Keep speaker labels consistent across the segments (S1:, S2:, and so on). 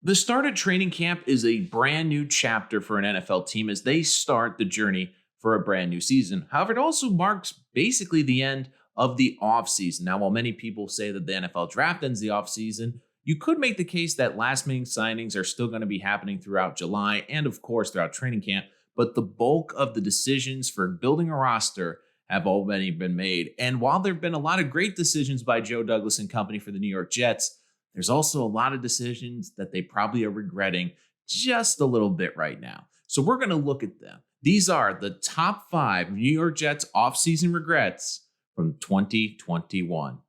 S1: The start of training camp is a brand new chapter for an NFL team as they start the journey for a brand new season. However, it also marks basically the end of the offseason. Now, while many people say that the NFL draft ends the offseason, you could make the case that last minute signings are still going to be happening throughout July and, of course, throughout training camp. But the bulk of the decisions for building a roster have already been made. And while there have been a lot of great decisions by Joe Douglas and company for the New York Jets, there's also a lot of decisions that they probably are regretting just a little bit right now. So we're going to look at them. These are the top 5 New York Jets offseason regrets from 2021.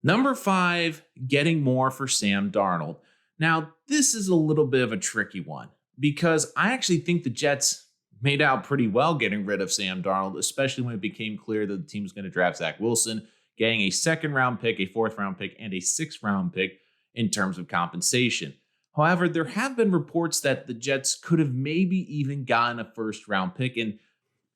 S1: Number 5, getting more for Sam Darnold. Now, this is a little bit of a tricky one because I actually think the Jets made out pretty well getting rid of Sam Darnold, especially when it became clear that the team was going to draft Zach Wilson, getting a 2nd round pick, a 4th round pick, and a 6th round pick in terms of compensation. However, there have been reports that the Jets could have maybe even gotten a 1st round pick. And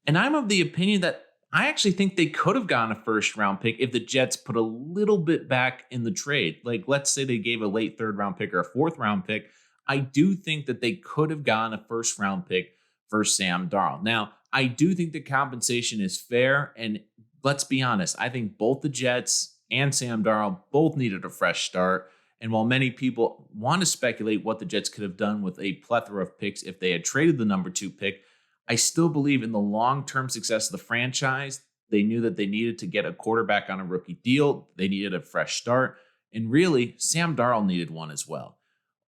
S1: I'm of the opinion that I actually think they could have gotten a 1st round pick if the Jets put a little bit back in the trade. Like, let's say they gave a late 3rd round pick or a 4th round pick. I do think that they could have gotten a 1st round pick for Sam Darnold. Now, I do think the compensation is fair. And let's be honest, I think both the Jets and Sam Darnold both needed a fresh start. And while many people want to speculate what the Jets could have done with a plethora of picks if they had traded the number 2 pick, I still believe in the long-term success of the franchise. They knew that they needed to get a quarterback on a rookie deal. They needed a fresh start. And really, Sam Darnold needed one as well.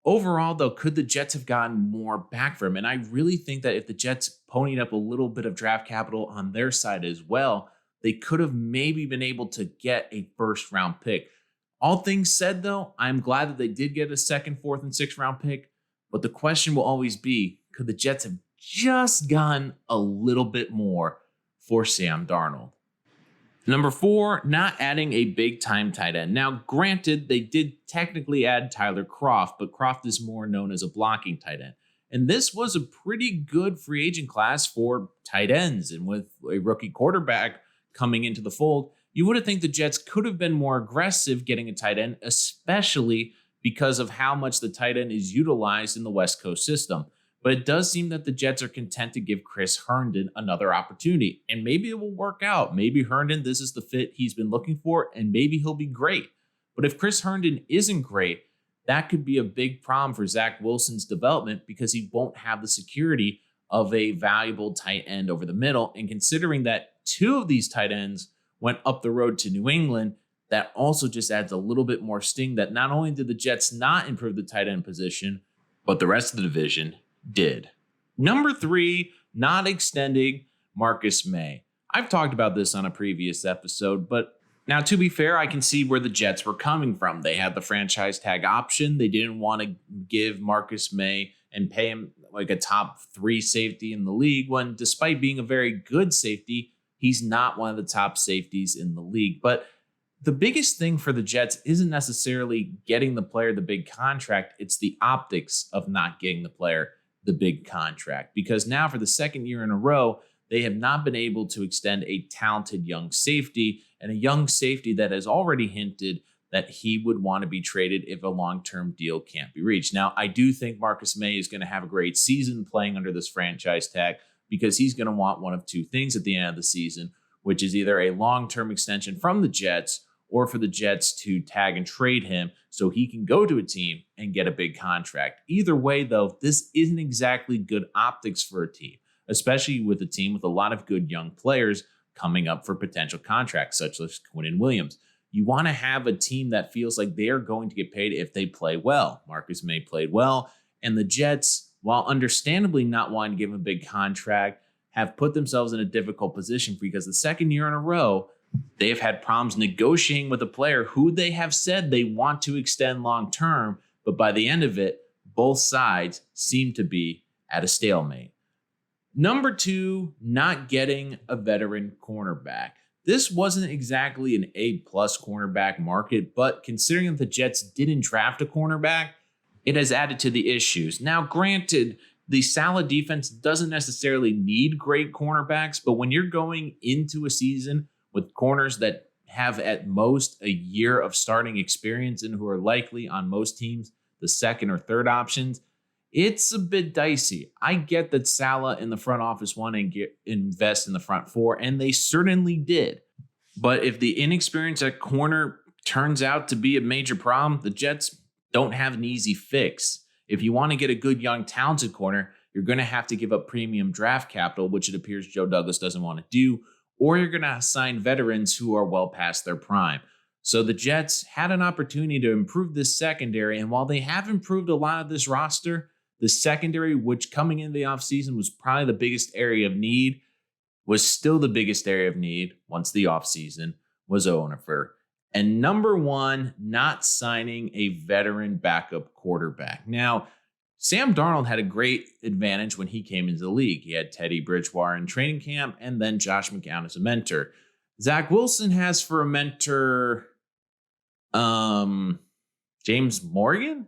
S1: Overall, though, could the Jets have gotten more back for him? And I really think that if the Jets ponied up a little bit of draft capital on their side as well, they could have maybe been able to get a 1st round pick. All things said, though, I'm glad that they did get a 2nd, 4th, and 6th round pick. But the question will always be, could the Jets have just gotten a little bit more for Sam Darnold? Number 4, not adding a big-time tight end. Now, granted, they did technically add Tyler Kroft, but Kroft is more known as a blocking tight end. And this was a pretty good free agent class for tight ends. And with a rookie quarterback coming into the fold, you would have think the Jets could have been more aggressive getting a tight end, especially because of how much the tight end is utilized in the West Coast system. But it does seem that the Jets are content to give Chris Herndon another opportunity. And maybe it will work out. Maybe Herndon, this is the fit he's been looking for, and maybe he'll be great. But if Chris Herndon isn't great, that could be a big problem for Zach Wilson's development because he won't have the security of a valuable tight end over the middle. And considering that 2 of these tight ends went up the road to New England, that also just adds a little bit more sting that not only did the Jets not improve the tight end position, but the rest of the division did. Number 3, not extending Marcus Maye. I've talked about this on a previous episode, but now to be fair, I can see where the Jets were coming from. They had the franchise tag option. They didn't want to give Marcus Maye and pay him like a top 3 safety in the league when, despite being a very good safety, he's not one of the top safeties in the league. But the biggest thing for the Jets isn't necessarily getting the player the big contract. It's the optics of not getting the player the big contract. Because now for the 2nd year in a row, they have not been able to extend a talented young safety, and a young safety that has already hinted that he would want to be traded if a long-term deal can't be reached. Now, I do think Marcus Maye is going to have a great season playing under this franchise tag, because he's going to want one of 2 things at the end of the season, which is either a long-term extension from the Jets or for the Jets to tag and trade him so he can go to a team and get a big contract. Either way, though, this isn't exactly good optics for a team, especially with a team with a lot of good young players coming up for potential contracts, such as Quinnen Williams. You want to have a team that feels like they are going to get paid if they play well. Marcus Maye played well, and the Jets, while understandably not wanting to give him a big contract, have put themselves in a difficult position because the 2nd year in a row, they have had problems negotiating with a player who they have said they want to extend long term, but by the end of it, both sides seem to be at a stalemate. Number 2, not getting a veteran cornerback. This wasn't exactly an A-plus cornerback market, but considering that the Jets didn't draft a cornerback, it has added to the issues. Now, granted, the Saleh defense doesn't necessarily need great cornerbacks, but when you're going into a season with corners that have at most a year of starting experience and who are likely on most teams the the second or third options, it's a bit dicey. I get that Saleh in the front office wanted to invest in the front four, and they certainly did. But if the inexperience at corner turns out to be a major problem, the Jets don't have an easy fix. If you want to get a good, young, talented corner, you're going to have to give up premium draft capital, which it appears Joe Douglas doesn't want to do, or you're going to sign veterans who are well past their prime. So the Jets had an opportunity to improve this secondary, and while they have improved a lot of this roster, the secondary, which coming into the offseason was probably the biggest area of need, was still the biggest area of need once the offseason was over. And number one, not signing a veteran backup quarterback. Now, Sam Darnold had a great advantage when he came into the league. He had Teddy Bridgewater in training camp and then Josh McCown as a mentor. Zach Wilson has for a mentor James Morgan.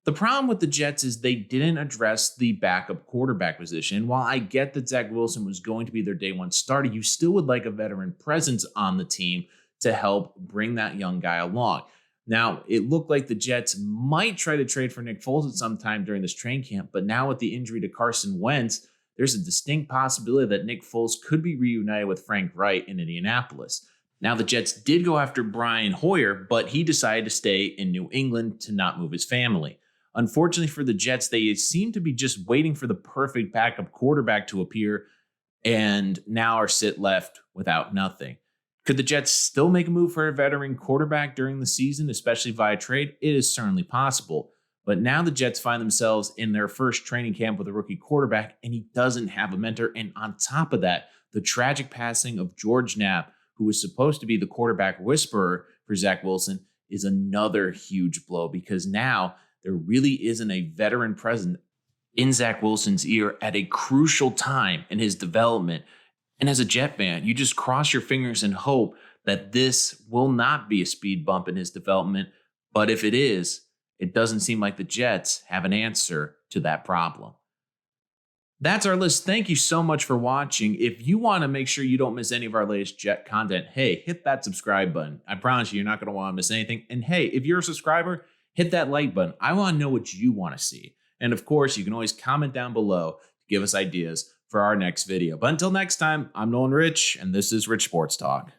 S1: The problem with the Jets is they didn't address the backup quarterback position. While I get that Zach Wilson was going to be their day one starter, you still would like a veteran presence on the team to help bring that young guy along. Now, it looked like the Jets might try to trade for Nick Foles at some time during this training camp, but now with the injury to Carson Wentz, there's a distinct possibility that Nick Foles could be reunited with Frank Reich in Indianapolis. Now, the Jets did go after Brian Hoyer, but he decided to stay in New England to not move his family. Unfortunately for the Jets, they seem to be just waiting for the perfect backup quarterback to appear and now are sit left without nothing. Could the Jets still make a move for a veteran quarterback during the season, especially via trade? It is certainly possible. But now the Jets find themselves in their first training camp with a rookie quarterback, and he doesn't have a mentor. And on top of that, the tragic passing of George Knapp, who was supposed to be the quarterback whisperer for Zach Wilson, is another huge blow because now there really isn't a veteran present in Zach Wilson's ear at a crucial time in his development. And as a Jet fan, you just cross your fingers and hope that this will not be a speed bump in his development. But if it is, it doesn't seem like the Jets have an answer to that problem. That's our list. Thank you so much for watching. If you want to make sure you don't miss any of our latest Jet content, hey, hit that subscribe button. I promise you're not going to want to miss anything. And hey, if you're a subscriber, hit that like button. I want to know what you want to see. And of course, you can always comment down below to give us ideas for our next video. But until next time, I'm Nolan Rich, and this is Rich Sports Talk.